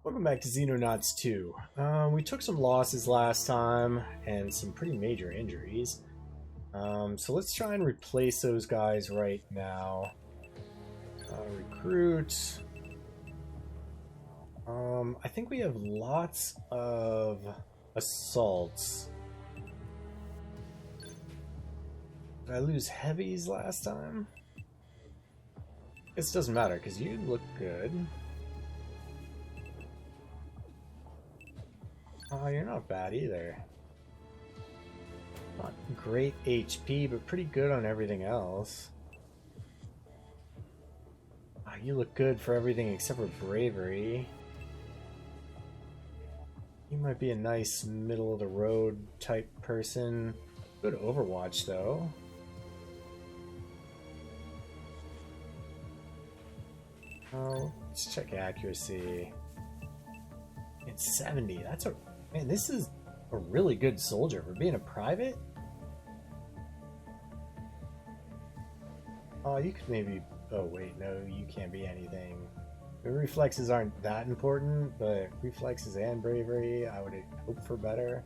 Welcome back to Xenonauts 2. We took some losses last time and some pretty major injuries. So let's try and replace those guys right now. Recruit. I think we have lots of assaults. Did I lose heavies last time? This doesn't matter because you look good. Oh, you're not bad either. Not great HP, but pretty good on everything else. Oh, you look good for everything except for bravery. You might be a nice middle-of-the-road type person. Good Overwatch, though. Oh, let's check accuracy. It's 70. That's a... Man, this is a really good soldier for being a private. Oh, you could maybe... Oh, wait, no, you can't be anything. The reflexes aren't that important, but reflexes and bravery, I would hope for better.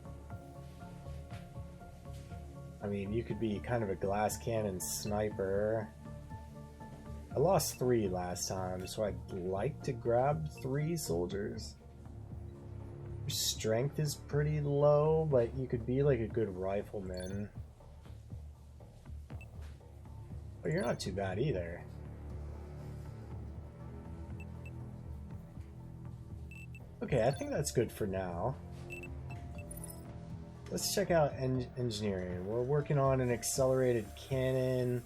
I mean, you could be kind of a glass cannon sniper. I lost 3 last time, so I'd like to grab 3 soldiers. Your strength is pretty low, but you could be like a good rifleman. But you're not too bad either. Okay, I think that's good for now. Let's check out engineering. We're working on an accelerated cannon.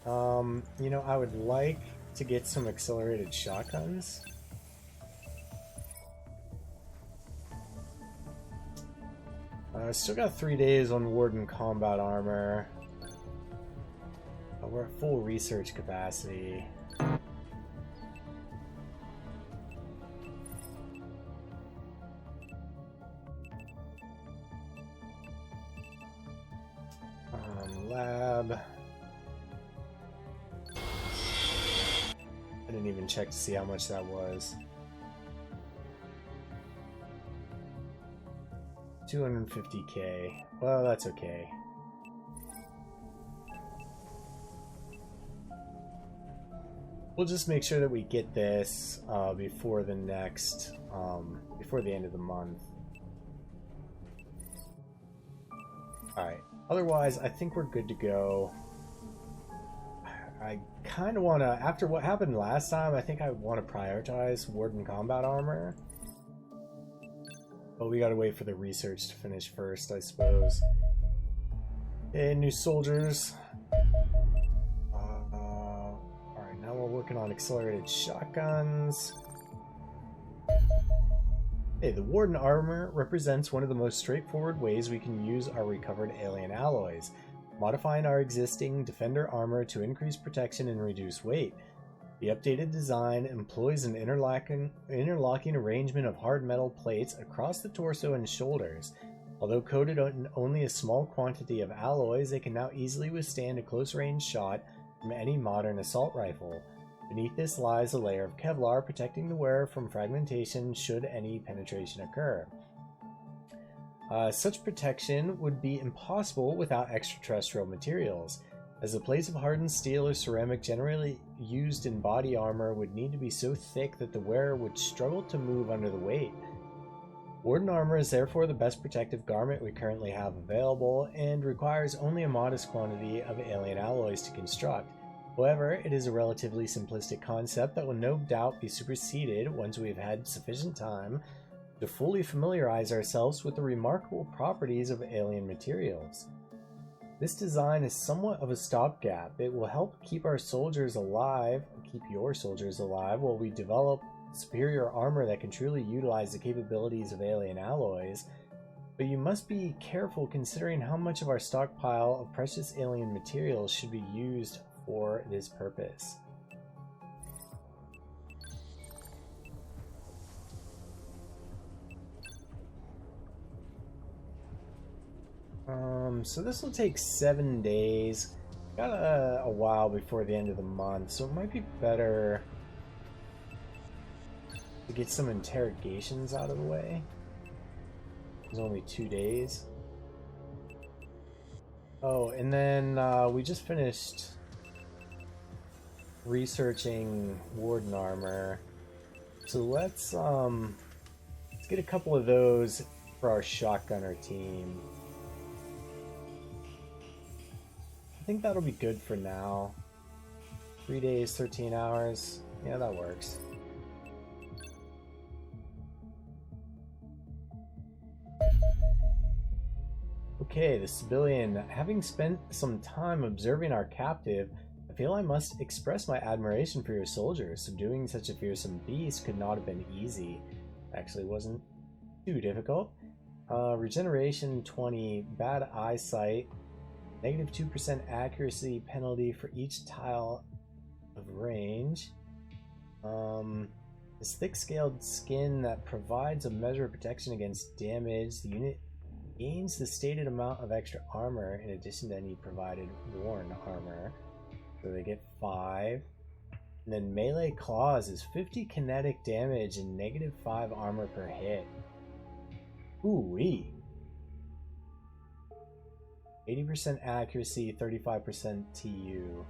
You know, I would like to get some accelerated shotguns. Still got 3 days on Warden combat armor. We're at full research capacity. Lab. I didn't even check to see how much that was. 250k. Well, that's okay. We'll just make sure that we get this before the next, before the end of the month. Alright. Otherwise, I think we're good to go. I kind of want to, after what happened last time, I think I want to prioritize Warden combat armor. But we gotta wait for the research to finish first, I suppose. Okay, new soldiers. Alright, now we're working on accelerated shotguns. Hey, the Warden armor represents one of the most straightforward ways we can use our recovered alien alloys, modifying our existing Defender armor to increase protection and reduce weight. The updated design employs an interlocking arrangement of hard metal plates across the torso and shoulders. Although coated in only a small quantity of alloys, they can now easily withstand a close-range shot from any modern assault rifle. Beneath this lies a layer of Kevlar protecting the wearer from fragmentation should any penetration occur. Such protection would be impossible without extraterrestrial materials, as the plates of hardened steel or ceramic generally used in body armor would need to be so thick that the wearer would struggle to move under the weight. Warden armor is therefore the best protective garment we currently have available, and requires only a modest quantity of alien alloys to construct. However, it is a relatively simplistic concept that will no doubt be superseded once we have had sufficient time to fully familiarize ourselves with the remarkable properties of alien materials. This design is somewhat of a stopgap. It will help keep our soldiers alive, keep your soldiers alive, while we develop superior armor that can truly utilize the capabilities of alien alloys. But you must be careful considering how much of our stockpile of precious alien materials should be used for this purpose. So this will take 7 days. Got a while before the end of the month, so it might be better to get some interrogations out of the way. It was only 2 days. Oh, and then we just finished researching Warden armor. So let's get a couple of those for our shotgunner team. I think that'll be good for now. 3 days, 13 hours. Yeah, that works. Okay, the civilian. Having spent some time observing our captive, I feel I must express my admiration for your soldiers. Subduing such a fearsome beast could not have been easy. Actually, wasn't too difficult. Regeneration 20, bad eyesight, negative 2% accuracy penalty for each tile of range. This thick-scaled skin that provides a measure of protection against damage. The unit gains the stated amount of extra armor in addition to any provided worn armor. So they get 5. And then melee claws is 50 kinetic damage and negative 5 armor per hit. Ooh-wee. 80% accuracy, 35% TU.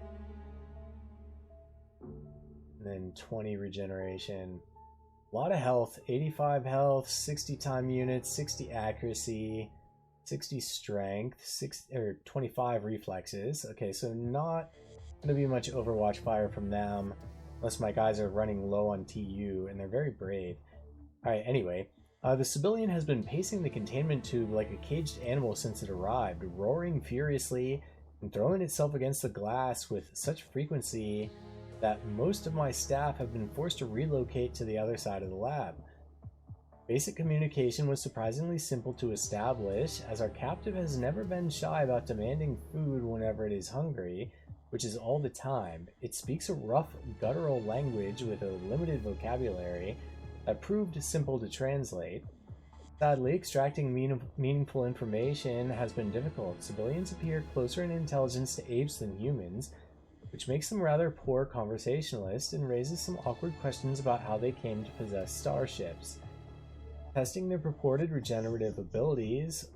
And then 20 regeneration. A lot of health, 85 health, 60 time units, 60 accuracy, 60 strength, 25 reflexes. Okay, so not going to be much Overwatch fire from them, unless my guys are running low on TU, and they're very brave. Alright, anyway, the civilian has been pacing the containment tube like a caged animal since it arrived, roaring furiously and throwing itself against the glass with such frequency that most of my staff have been forced to relocate to the other side of the lab. Basic communication was surprisingly simple to establish, as our captive has never been shy about demanding food whenever it is hungry, which is all the time. It speaks a rough, guttural language with a limited vocabulary that proved simple to translate. Sadly, extracting meaningful information has been difficult. Civilians appear closer in intelligence to apes than humans, which makes them rather poor conversationalists and raises some awkward questions about how they came to possess starships. Testing their purported regenerative abilities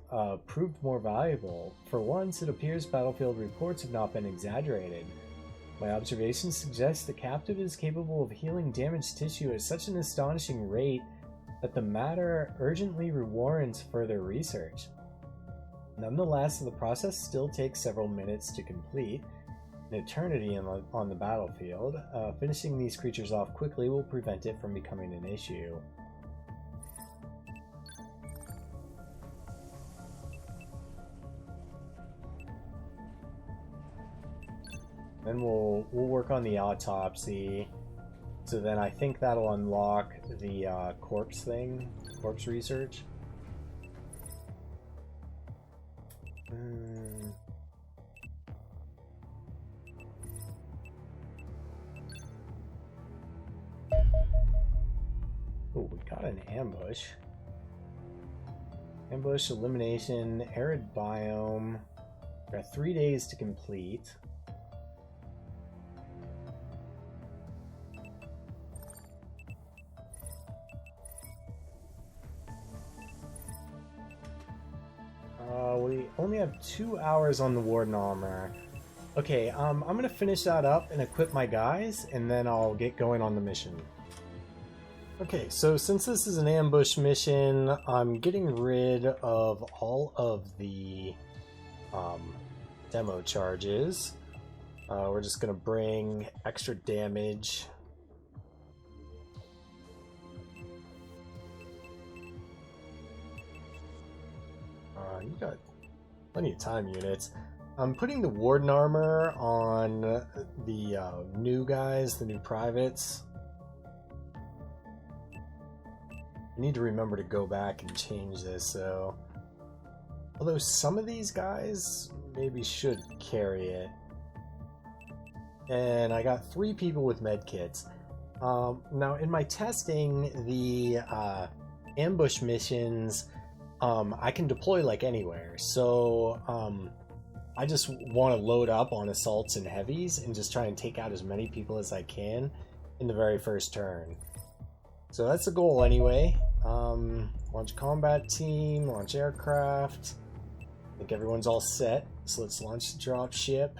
proved more valuable. For once, it appears battlefield reports have not been exaggerated. My observations suggest the captive is capable of healing damaged tissue at such an astonishing rate that the matter urgently warrants further research. Nonetheless, the process still takes several minutes to complete, an eternity on the battlefield. Finishing these creatures off quickly will prevent it from becoming an issue. Then we'll work on the autopsy. So then I think that'll unlock the corpse research. Oh, we got an ambush. Ambush, elimination, arid biome. We got 3 days to complete. We only have 2 hours on the Warden armor. Okay, I'm gonna finish that up and equip my guys, and then I'll get going on the mission. Okay, so since this is an ambush mission, I'm getting rid of all of the demo charges. We're just gonna bring extra damage. You got plenty of time units. I'm putting the Warden armor on the new guys, the new privates. I need to remember to go back and change this, so... Although some of these guys maybe should carry it. And I got 3 people with medkits. Now, in my testing, the ambush missions... I can deploy like anywhere, so I just want to load up on assaults and heavies and just try and take out as many people as I can in the very first turn. So that's the goal anyway. Launch combat team, launch aircraft. I think everyone's all set. So let's launch the drop ship.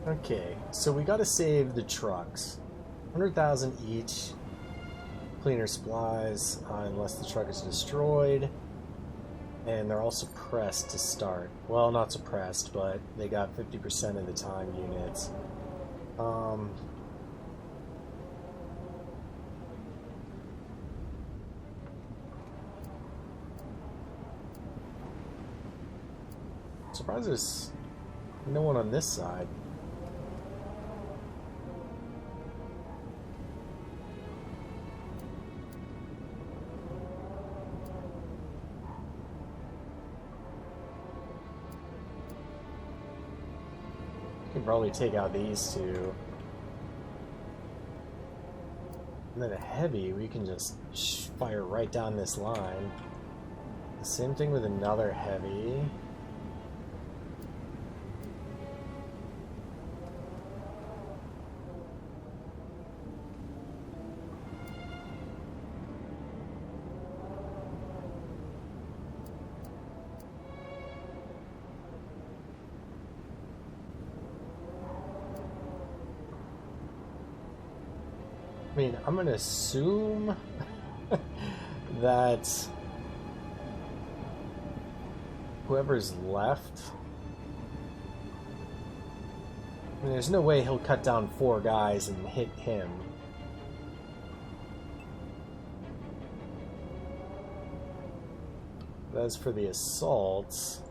Okay, so we gotta save the trucks. 100,000 each. Cleaner supplies, unless the truck is destroyed. And they're all suppressed to start. Well, not suppressed, but they got 50% of the time units. Surprised there's no one on this side. Can probably take out these two. And then a heavy, we can just fire right down this line. The same thing with another heavy. I mean, I'm gonna assume that whoever's left, I mean, there's no way he'll cut down 4 guys and hit him. As for the assaults,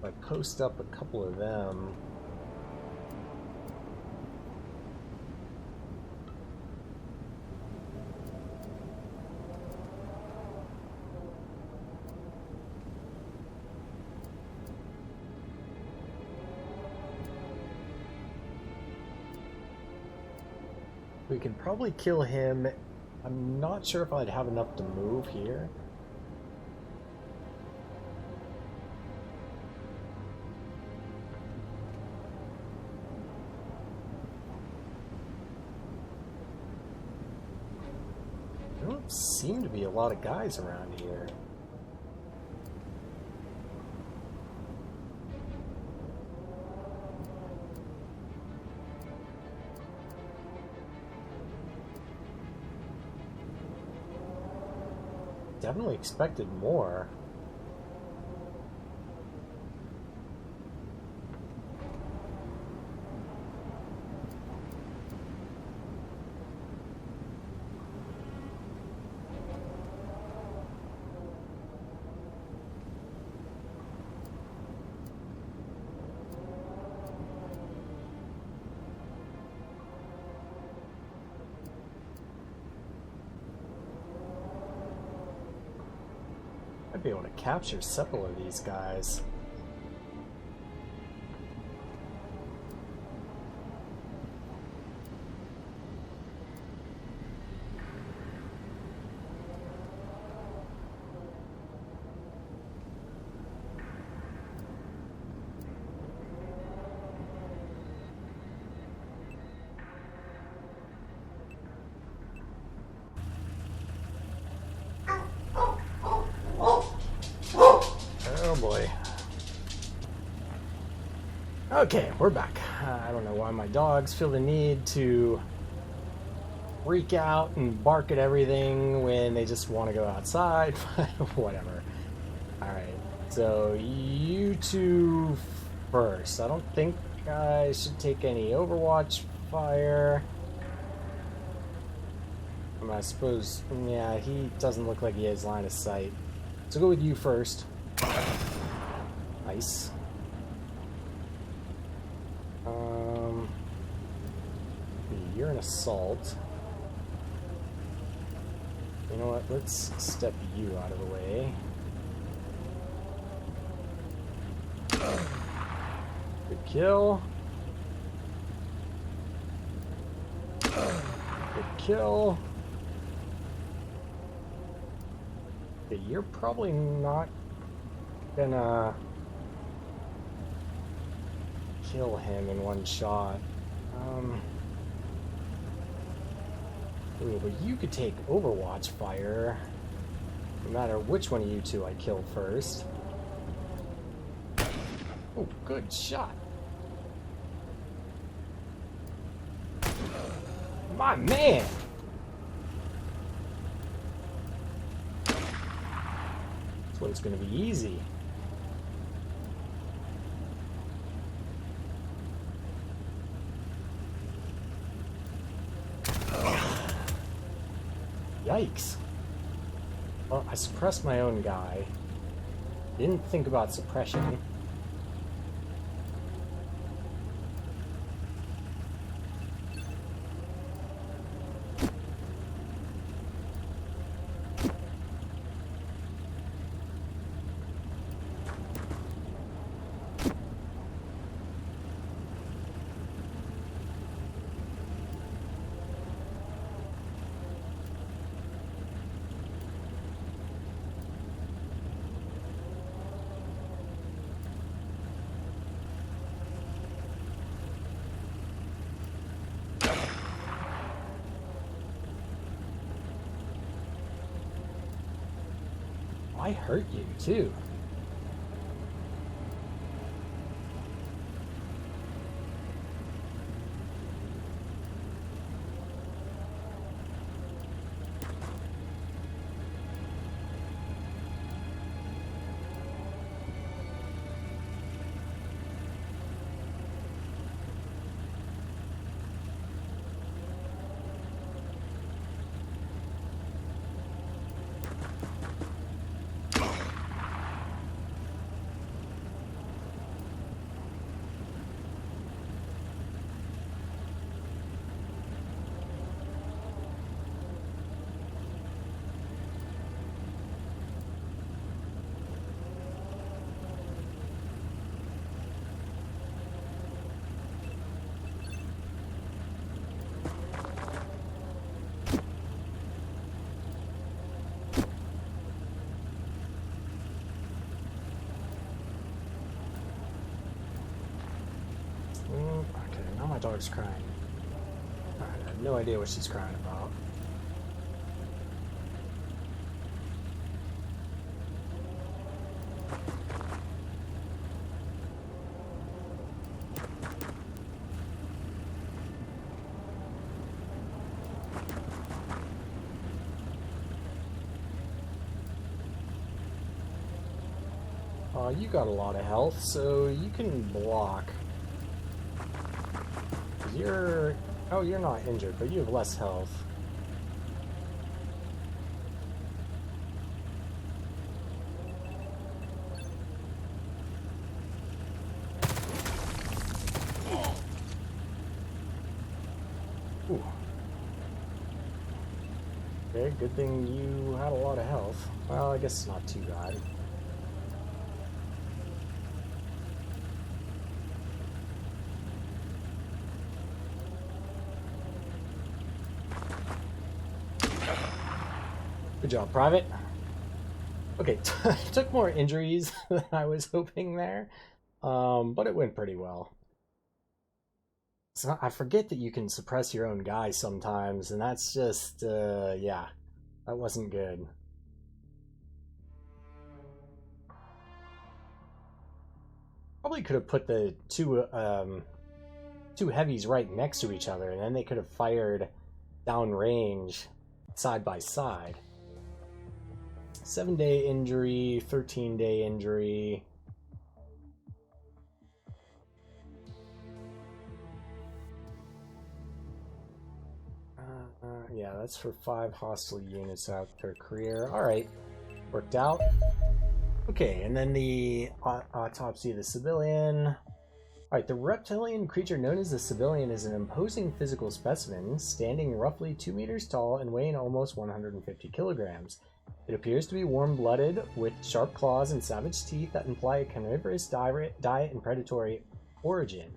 I post up a couple of them. We can probably kill him. I'm not sure if I'd have enough to move here. There don't seem to be a lot of guys around here. Definitely expected more. I'd be able to capture several of these guys. Oh boy. Okay, we're back. I don't know why my dogs feel the need to freak out and bark at everything when they just want to go outside, but whatever. Alright, so you two first. I don't think I should take any Overwatch fire. I suppose, yeah, he doesn't look like he has line of sight. So go with you first. Nice. You're an assault. You know what? Let's step you out of the way. Good kill. Good kill. Okay, you're probably not gonna kill him in one shot. Ooh, but you could take Overwatch fire, no matter which one of you two I kill first. Oh, good shot. My man! That's what it's gonna be easy. Yikes. Well, I suppressed my own guy. Didn't think about suppression. I hurt you too. Okay, now my dog's crying. Alright, I have no idea what she's crying about. You got a lot of health, so you can block. You're... Oh, you're not injured, but you have less health. Ooh. Okay, good thing you had a lot of health. Well, I guess it's not too bad. Good job, Private. Okay, took more injuries than I was hoping there, but it went pretty well. So I forget that you can suppress your own guy sometimes, and that's just, yeah, that wasn't good. Probably could have put the two heavies right next to each other, and then they could have fired downrange side by side. 7-day injury, 13-day injury. Yeah, that's for 5 hostile units out their career. Alright, worked out. Okay, and then the autopsy of the civilian. Alright, the reptilian creature known as the civilian is an imposing physical specimen, standing roughly 2 meters tall and weighing almost 150 kilograms. It appears to be warm-blooded, with sharp claws and savage teeth that imply a carnivorous diet and predatory origin.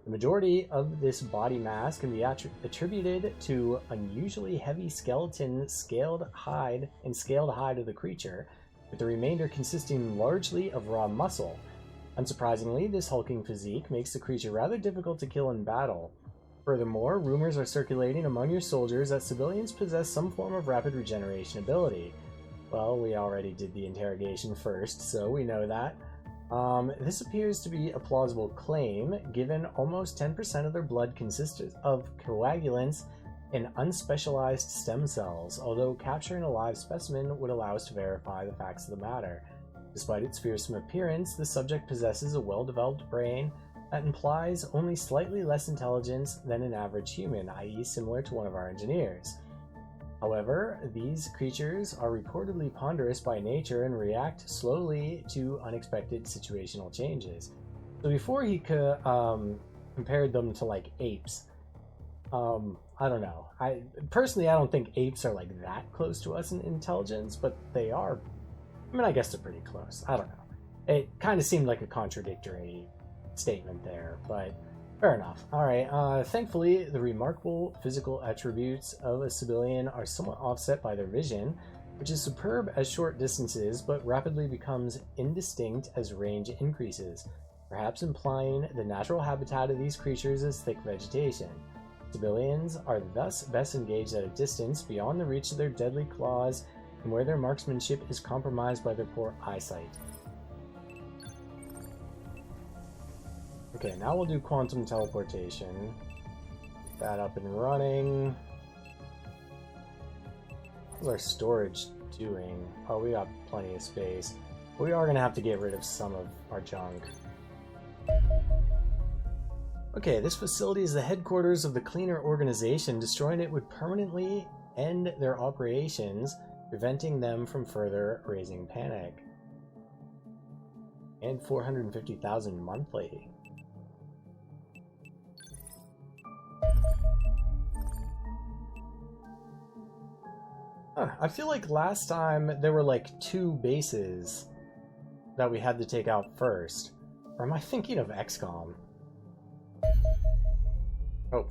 The majority of this body mass can be attributed to unusually heavy skeleton, scaled hide of the creature, with the remainder consisting largely of raw muscle. Unsurprisingly, this hulking physique makes the creature rather difficult to kill in battle. Furthermore, rumors are circulating among your soldiers that civilians possess some form of rapid regeneration ability. Well, we already did the interrogation first, so we know that. This appears to be a plausible claim, given almost 10% of their blood consists of coagulants and unspecialized stem cells, although capturing a live specimen would allow us to verify the facts of the matter. Despite its fearsome appearance, the subject possesses a well-developed brain that implies only slightly less intelligence than an average human, i.e. similar to one of our engineers. However, these creatures are reportedly ponderous by nature and react slowly to unexpected situational changes. So before he compared them to like apes, I don't know. I don't think apes are like that close to us in intelligence, but they are. I mean, I guess they're pretty close. I don't know. It kind of seemed like a contradictory statement there, but fair enough. Alright, thankfully, the remarkable physical attributes of a civilian are somewhat offset by their vision, which is superb at short distances, but rapidly becomes indistinct as range increases, perhaps implying the natural habitat of these creatures is thick vegetation. Civilians are thus best engaged at a distance beyond the reach of their deadly claws, and where their marksmanship is compromised by their poor eyesight. Okay, now we'll do quantum teleportation. Get that up and running. How's our storage doing? Oh, we got plenty of space. We are going to have to get rid of some of our junk. Okay, this facility is the headquarters of the Cleaner organization. Destroying it would permanently end their operations, preventing them from further raising panic. And 450,000 monthly. I feel like last time there were like 2 bases that we had to take out first. Or am I thinking of XCOM? Oh,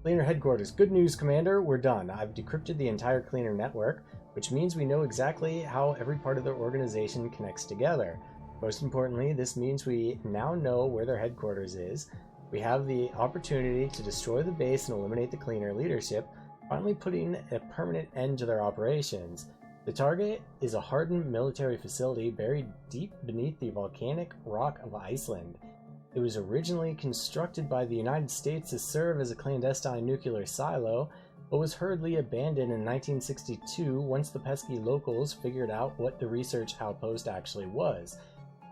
Cleaner headquarters. Good news, Commander. We're done. I've decrypted the entire Cleaner network, which means we know exactly how every part of their organization connects together. Most importantly, this means we now know where their headquarters is. We have the opportunity to destroy the base and eliminate the Cleaner leadership, finally putting a permanent end to their operations. The target is a hardened military facility buried deep beneath the volcanic rock of Iceland. It was originally constructed by the United States to serve as a clandestine nuclear silo, but was hurriedly abandoned in 1962 once the pesky locals figured out what the research outpost actually was.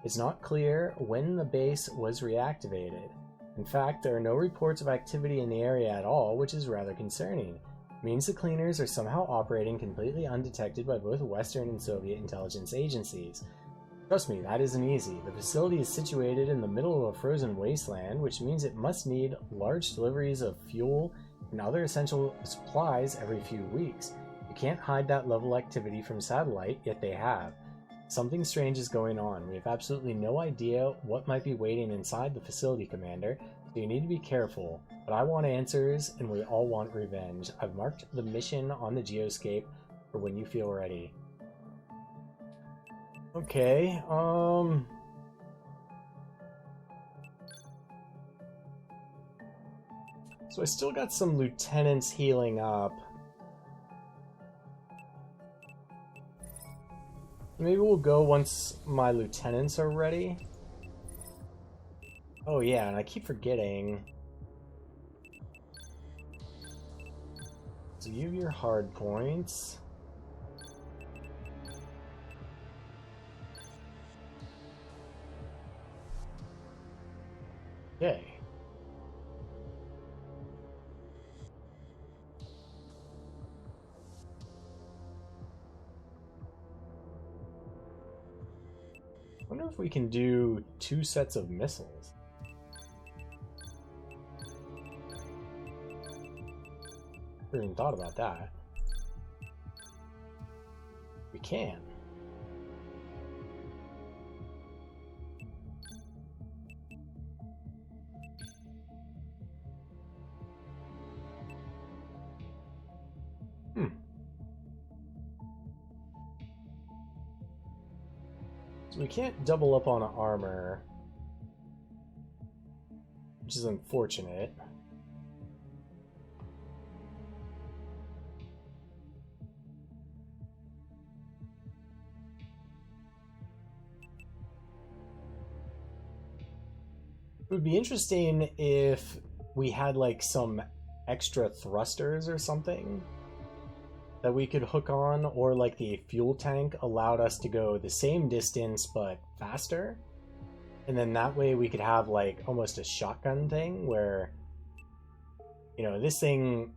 It's not clear when the base was reactivated. In fact, there are no reports of activity in the area at all, which is rather concerning. It means the Cleaners are somehow operating completely undetected by both Western and Soviet intelligence agencies. Trust me, that isn't easy. The facility is situated in the middle of a frozen wasteland, which means it must need large deliveries of fuel and other essential supplies every few weeks. You can't hide that level of activity from satellite, yet they have. Something strange is going on. We have absolutely no idea what might be waiting inside the facility, Commander, so you need to be careful. But I want answers, and we all want revenge. I've marked the mission on the geoscape for when you feel ready. Okay, so I still got some lieutenants healing up. Maybe we'll go once my lieutenants are ready. Oh yeah, and I keep forgetting. So you have your hard points. Okay. I wonder if we can do 2 sets of missiles. Never even thought about that. We can. So we can't double up on armor, which is unfortunate. It would be interesting if we had like some extra thrusters or something that we could hook on, or like the fuel tank allowed us to go the same distance but faster. And then that way we could have like almost a shotgun thing where, you know, this thing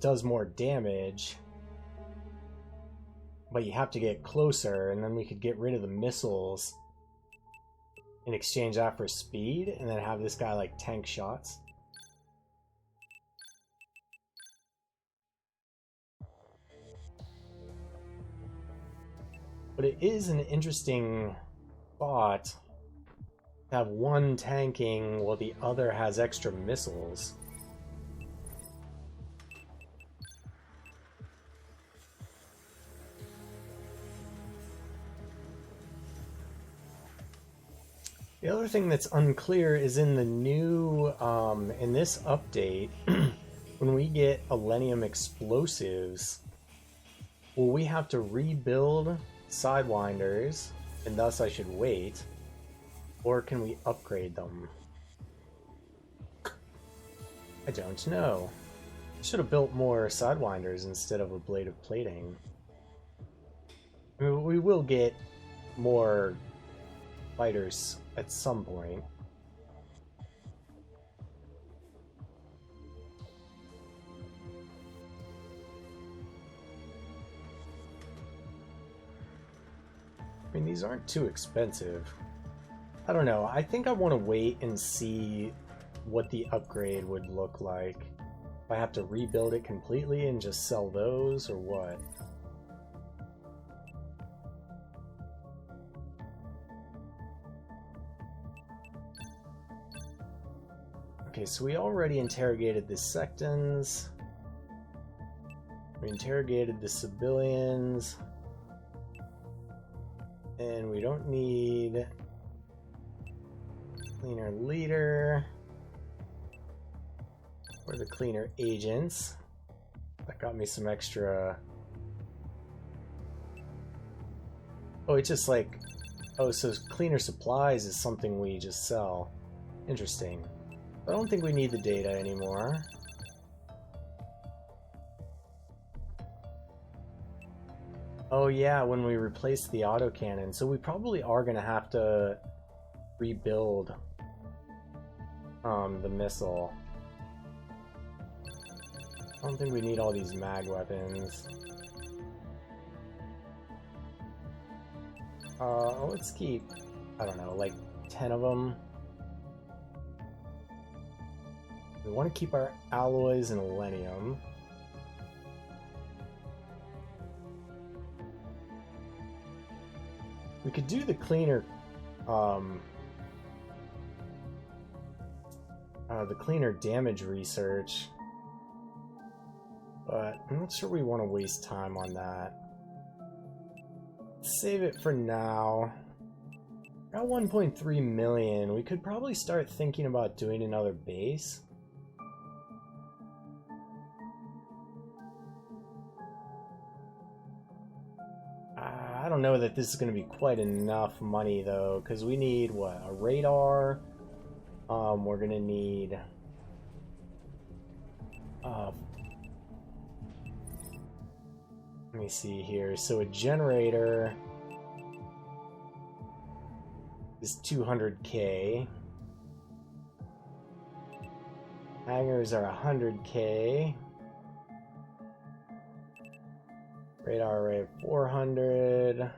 does more damage, but you have to get closer, and then we could get rid of the missiles and exchange that for speed, and then have this guy like tank shots. But it is an interesting thought to have one tanking while the other has extra missiles. The other thing that's unclear is in the new, in this update, when we get Millennium explosives, will we have to rebuild Sidewinders, and thus I should wait, or can we upgrade them? I don't know. I should have built more Sidewinders instead of a Blade of Plating. I mean, we will get more fighters at some point. I mean, these aren't too expensive. I don't know. I think I want to wait and see what the upgrade would look like. If I have to rebuild it completely and just sell those, or what? Okay, so we already interrogated the Sectons. We interrogated the civilians. And we don't need cleaner leader or the cleaner agents. That got me some extra. Oh, it's just like, oh, so cleaner supplies is something we just sell. Interesting. I don't think we need the data anymore. Oh yeah, when we replace the autocannon. So we probably are going to have to rebuild the missile. I don't think we need all these mag weapons. Let's keep, I don't know, like 10 of them. We want to keep our alloys and millennium. We could do the cleaner, the cleaner damage research, but I'm not sure we want to waste time on that. Save it for now. Got 1.3 million. We could probably start thinking about doing another base. I don't know that this is going to be quite enough money though, because we need what, a radar. We're going to need let me see here. So a generator is 200k. Hangars are 100k. Radar array 400.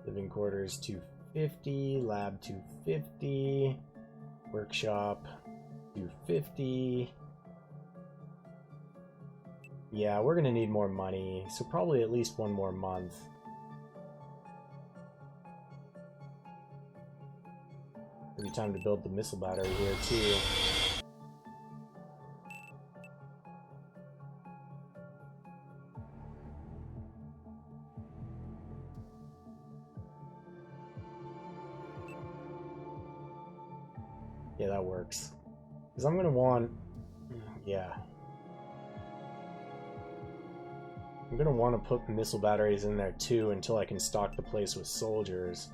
Living quarters 250. Lab 250. Workshop 250. Yeah, we're gonna need more money, so probably at least one more month. Maybe time to build the missile battery here too. Yeah, that works. Because I'm going to want... Yeah. I'm going to want to put missile batteries in there too until I can stock the place with soldiers.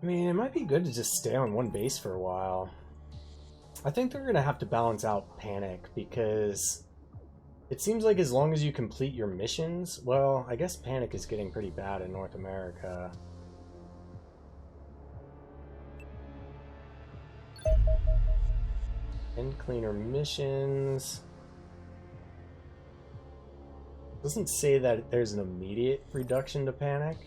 I mean, it might be good to just stay on one base for a while. I think they're going to have to balance out Panic, because it seems like as long as you complete your missions... Well, I guess Panic is getting pretty bad in North America. End cleaner missions... Doesn't say that there's an immediate reduction to Panic.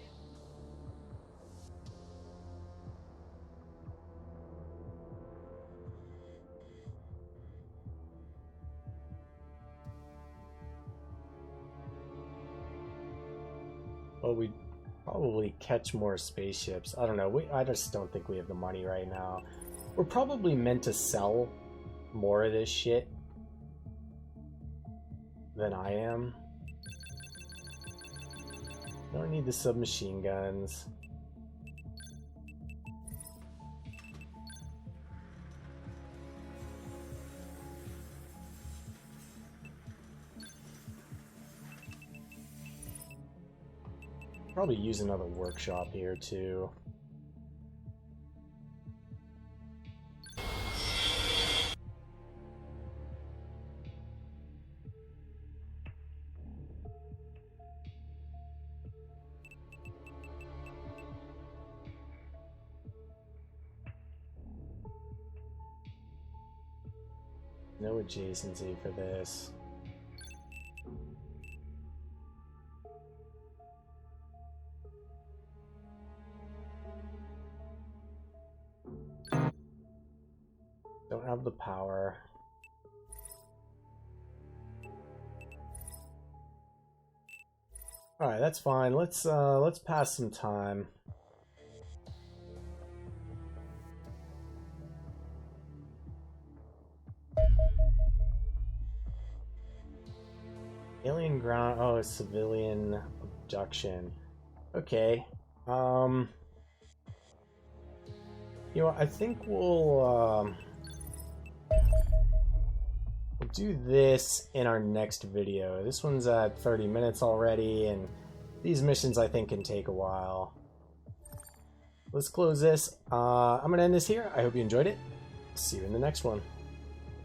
Well, we probably catch more spaceships. I don't know. I just don't think we have the money right now. We're probably meant to sell more of this shit than I am. Don't need the submachine guns. Probably use another workshop here too. No adjacency for this. Don't have the power. All right, that's fine. Let's pass some time. Alien ground. Oh, civilian abduction. Okay. You know, I think we'll do this in our next video. This one's at 30 minutes already, and these missions I think can take a while. Let's close this. I'm gonna end this here. I hope you enjoyed it. See you in the next one.